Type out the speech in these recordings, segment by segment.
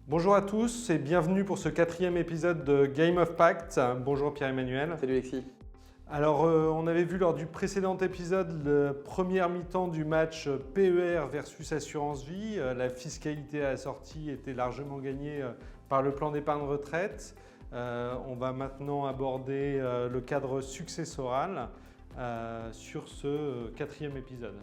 Bonjour à tous et bienvenue pour ce 4e épisode de Game of Pact. Bonjour Pierre-Emmanuel. Salut Alexis. Alors on avait vu lors du précédent épisode la première mi-temps du match PER versus Assurance Vie. La fiscalité à la sortie était largement gagnée par le plan d'épargne retraite. On va maintenant aborder le cadre successoral sur ce 4e épisode.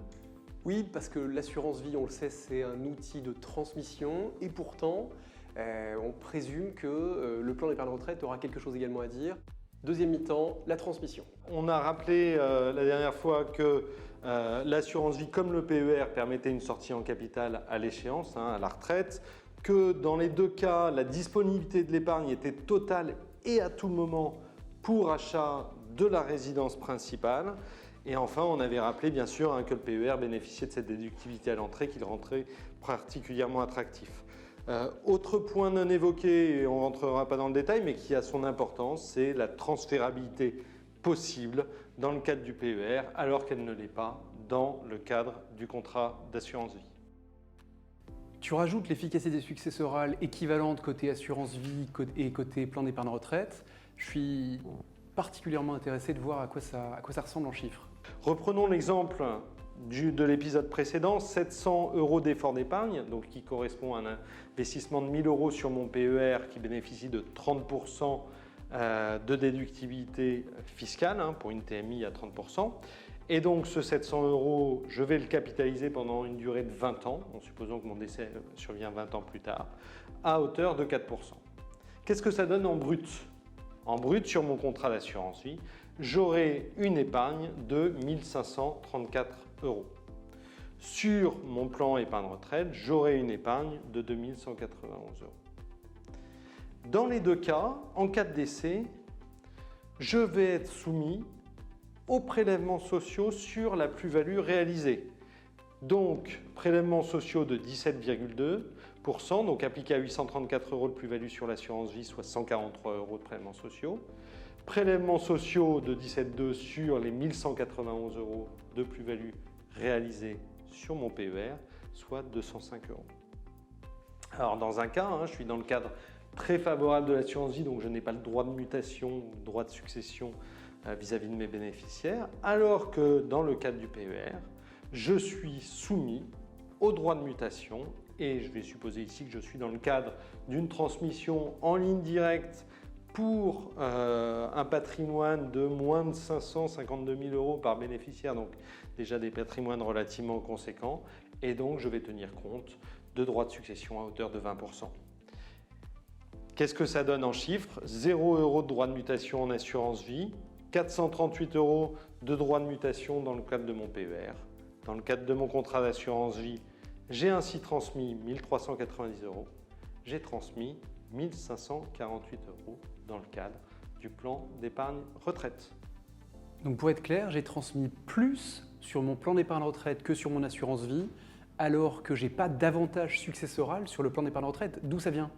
Oui, parce que l'assurance vie, on le sait, c'est un outil de transmission et pourtant, on présume que le plan d'épargne retraite aura quelque chose également à dire. Deuxième mi-temps, la transmission. On a rappelé la dernière fois que l'assurance vie comme le PER permettait une sortie en capital à l'échéance, à la retraite, que dans les deux cas, la disponibilité de l'épargne était totale et à tout moment pour achat de la résidence principale. Et enfin, on avait rappelé bien sûr que le PER bénéficiait de cette déductibilité à l'entrée qui le rendrait particulièrement attractif. Autre point non évoqué, et on ne rentrera pas dans le détail, mais qui a son importance, c'est la transférabilité possible dans le cadre du PER, alors qu'elle ne l'est pas dans le cadre du contrat d'assurance vie. Tu rajoutes l'efficacité successorale équivalente côté assurance vie et côté plan d'épargne retraite. Je suis particulièrement intéressé de voir à quoi ça ressemble en chiffres. Reprenons l'exemple de l'épisode précédent, 700 € d'effort d'épargne, donc qui correspond à un investissement de 1 000 € sur mon PER qui bénéficie de 30% de déductibilité fiscale pour une TMI à 30%. Et donc ce 700 €, je vais le capitaliser pendant une durée de 20 ans, en supposant que mon décès survient 20 ans plus tard, à hauteur de 4%. Qu'est-ce que ça donne en brut ? En brut, sur mon contrat d'assurance vie, j'aurai une épargne de 1 534 €. Sur mon plan épargne retraite, j'aurai une épargne de 2 191 €. Dans les deux cas, en cas de décès, je vais être soumis aux prélèvements sociaux sur la plus-value réalisée. Donc, prélèvements sociaux de 17,2%, donc appliqué à 834 € de plus-value sur l'assurance vie, soit 143 € de prélèvements sociaux. Prélèvements sociaux de 17,2 sur les 1 191 € de plus-value réalisés sur mon PER, soit 205 €. Alors dans un cas, je suis dans le cadre très favorable de l'assurance vie, donc je n'ai pas le droit de mutation, droit de succession vis-à-vis de mes bénéficiaires, alors que dans le cadre du PER, je suis soumis au droit de mutation et je vais supposer ici que je suis dans le cadre d'une transmission en ligne directe pour un patrimoine de moins de 552 000 € par bénéficiaire, donc déjà des patrimoines relativement conséquents, et donc je vais tenir compte de droits de succession à hauteur de 20%. Qu'est-ce que ça donne en chiffres ? 0 € de droit de mutation en assurance vie, 438 € de droit de mutation dans le cadre de mon PER. Dans le cadre de mon contrat d'assurance vie, j'ai ainsi transmis 1 390 €. J'ai transmis 1 548 € dans le cadre du plan d'épargne retraite. Donc pour être clair, j'ai transmis plus sur mon plan d'épargne retraite que sur mon assurance vie, alors que je n'ai pas d'avantage successoral sur le plan d'épargne retraite. D'où ça vient ?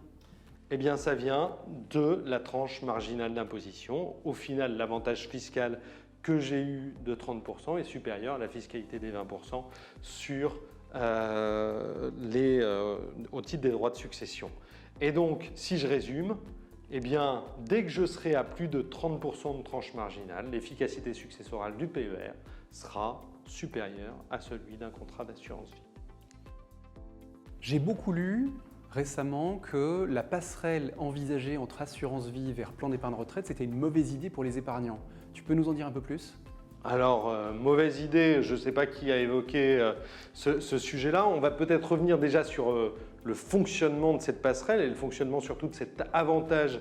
Eh bien, ça vient de la tranche marginale d'imposition. Au final, l'avantage fiscal que j'ai eu de 30% est supérieur à la fiscalité des 20% sur au titre des droits de succession. Et donc, si je résume, eh bien, dès que je serai à plus de 30% de tranche marginale, l'efficacité successorale du PER sera supérieure à celui d'un contrat d'assurance vie. J'ai beaucoup lu récemment que la passerelle envisagée entre assurance vie vers plan d'épargne retraite, c'était une mauvaise idée pour les épargnants. Tu peux nous en dire un peu plus ? Alors, mauvaise idée, je ne sais pas qui a évoqué ce sujet-là. On va peut-être revenir déjà sur le fonctionnement de cette passerelle et le fonctionnement surtout de cet avantage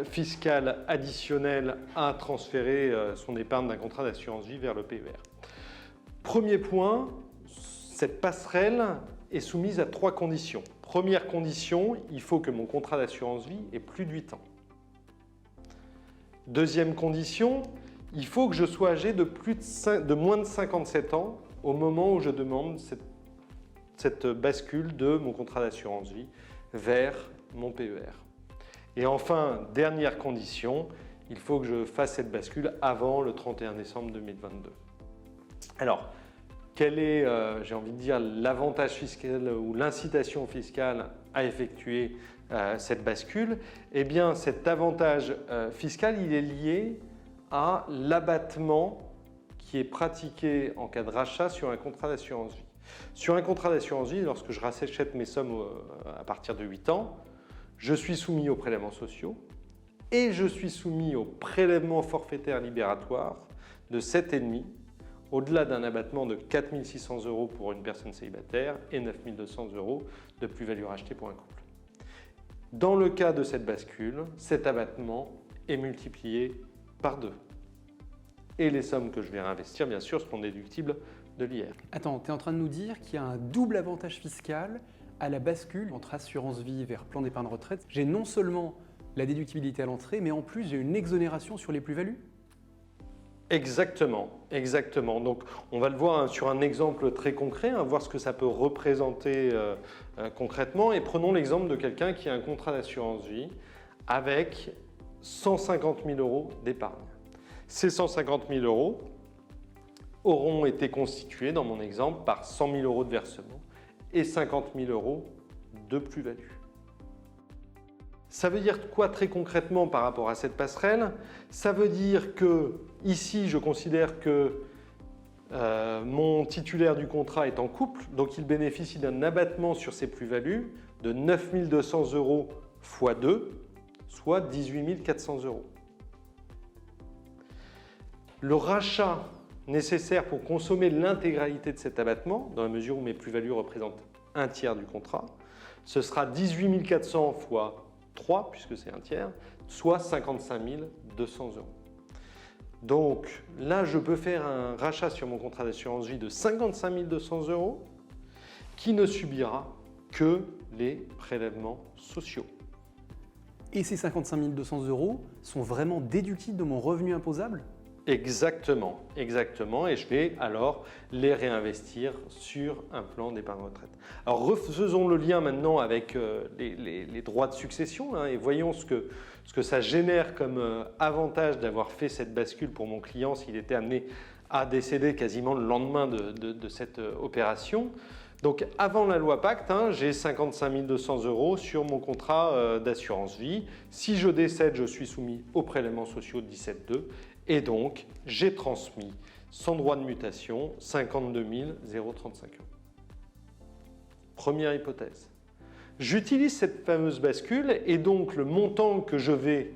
fiscal additionnel à transférer son épargne d'un contrat d'assurance vie vers le PER. Premier point, cette passerelle est soumise à 3 conditions. Première condition, il faut que mon contrat d'assurance vie ait plus de 8 ans. Deuxième condition, il faut que je sois âgé de moins de 57 ans au moment où je demande cette bascule de mon contrat d'assurance vie vers mon PER. Et enfin, dernière condition, il faut que je fasse cette bascule avant le 31 décembre 2022. Alors, quel est, j'ai envie de dire, l'avantage fiscal ou l'incitation fiscale à effectuer cette bascule? Eh bien, cet avantage fiscal, il est lié à l'abattement qui est pratiqué en cas de rachat sur un contrat d'assurance vie. Sur un contrat d'assurance vie, lorsque je rachète mes sommes à partir de 8 ans, je suis soumis aux prélèvements sociaux et je suis soumis au prélèvement forfaitaire libératoire de 7,5, au-delà d'un abattement de 4 600 € pour une personne célibataire et 9 200 € de plus-value rachetée pour un couple. Dans le cas de cette bascule, cet abattement est multiplié par 2. Et les sommes que je vais réinvestir, bien sûr, seront déductibles de l'IR. Attends, tu es en train de nous dire qu'il y a un double avantage fiscal à la bascule entre assurance vie vers plan d'épargne retraite. J'ai non seulement la déductibilité à l'entrée, mais en plus j'ai une exonération sur les plus-values? Exactement, exactement. Donc on va le voir sur un exemple très concret, voir ce que ça peut représenter concrètement. Et prenons l'exemple de quelqu'un qui a un contrat d'assurance vie avec 150 000 € d'épargne. Ces 150 000 € auront été constitués, dans mon exemple, par 100 000 € de versement et 50 000 € de plus-value. Ça veut dire quoi très concrètement par rapport à cette passerelle? Ça veut dire que ici, je considère que mon titulaire du contrat est en couple, donc il bénéficie d'un abattement sur ses plus-values de 9 200 € x 2, soit 18 400 €. Le rachat nécessaire pour consommer l'intégralité de cet abattement, dans la mesure où mes plus-values représentent un tiers du contrat, ce sera 18 400 fois 3, puisque c'est un tiers, soit 55 200 €. Donc là, je peux faire un rachat sur mon contrat d'assurance vie de 55 200 € qui ne subira que les prélèvements sociaux. Et ces 55 200 € sont vraiment déductibles de mon revenu imposable? Exactement, exactement, et je vais alors les réinvestir sur un plan d'épargne retraite. Alors refaisons le lien maintenant avec les droits de succession et voyons ce que ça génère comme avantage d'avoir fait cette bascule pour mon client s'il était amené à décéder quasiment le lendemain de cette opération. Donc avant la loi Pacte, j'ai 55 200 € sur mon contrat d'assurance vie. Si je décède, je suis soumis aux prélèvements sociaux de 17,2 et donc j'ai transmis sans droit de mutation 52 035 €. Première hypothèse. J'utilise cette fameuse bascule et donc le montant que je vais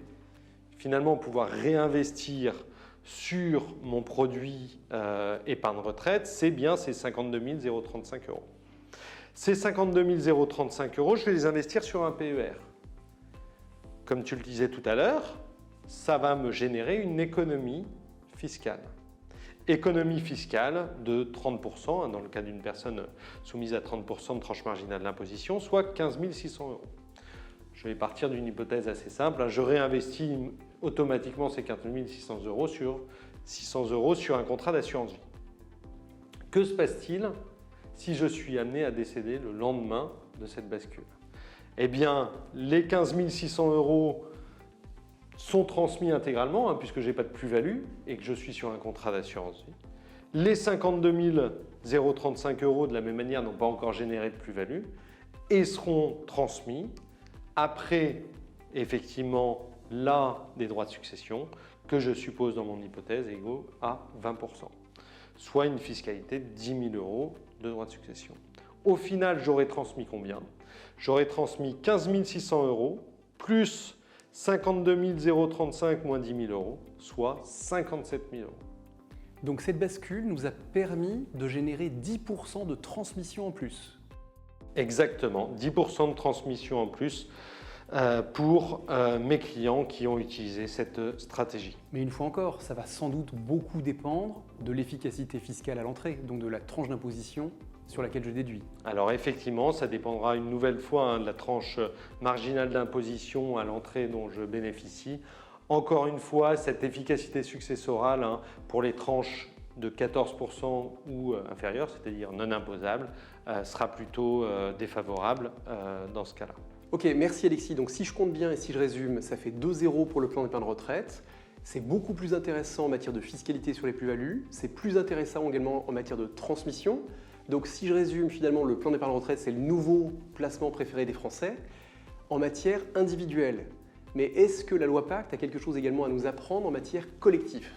finalement pouvoir réinvestir sur mon produit épargne retraite, c'est bien ces 52 035 €. Ces 52 035 €, je vais les investir sur un PER. Comme tu le disais tout à l'heure, ça va me générer une économie fiscale. Économie fiscale de 30%, dans le cas d'une personne soumise à 30% de tranche marginale d'imposition, soit 15 600 €. Je vais partir d'une hypothèse assez simple, je réinvestis automatiquement ces 15 600 € sur 600 € sur un contrat d'assurance vie. Que se passe-t-il si je suis amené à décéder le lendemain de cette bascule? Eh bien, les 15 600 € sont transmis intégralement, puisque je n'ai pas de plus-value et que je suis sur un contrat d'assurance vie. Les 52 035 € de la même manière n'ont pas encore généré de plus-value et seront transmis après effectivement là des droits de succession que je suppose dans mon hypothèse égaux à 20%, soit une fiscalité de 10 000 € de droits de succession. Au final, j'aurais transmis combien? J'aurais transmis 15 600 € plus 52 035 moins 10 000 €, soit 57 000 €. Donc cette bascule nous a permis de générer 10% de transmission en plus. Exactement, 10% de transmission en plus pour mes clients qui ont utilisé cette stratégie. Mais une fois encore, ça va sans doute beaucoup dépendre de l'efficacité fiscale à l'entrée, donc de la tranche d'imposition sur laquelle je déduis. Alors effectivement, ça dépendra une nouvelle fois de la tranche marginale d'imposition à l'entrée dont je bénéficie. Encore une fois, cette efficacité successorale pour les tranches de 14% ou inférieures, c'est-à-dire non imposables, sera plutôt défavorable dans ce cas-là. Ok, merci Alexis. Donc si je compte bien et si je résume, ça fait 2 0 pour le plan d'épargne retraite C'est beaucoup plus intéressant en matière de fiscalité sur les plus-values, c'est plus intéressant également en matière de transmission. Donc si je résume, finalement, le plan d'épargne retraite, c'est le nouveau placement préféré des Français en matière individuelle. Mais est-ce que la loi Pacte a quelque chose également à nous apprendre en matière collective ?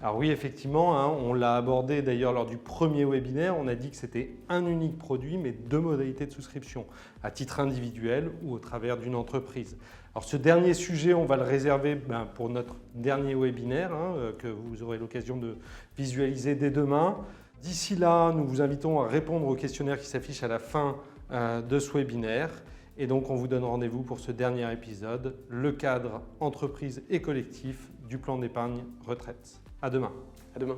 Alors oui, effectivement, on l'a abordé d'ailleurs lors du premier webinaire. On a dit que c'était un unique produit, mais deux modalités de souscription, à titre individuel ou au travers d'une entreprise. Alors ce dernier sujet, on va le réserver pour notre dernier webinaire, que vous aurez l'occasion de visualiser dès demain. D'ici là, nous vous invitons à répondre au questionnaire qui s'affiche à la fin de ce webinaire. Et donc, on vous donne rendez-vous pour ce dernier épisode, le cadre entreprise et collectif du plan d'épargne retraite. À demain. À demain.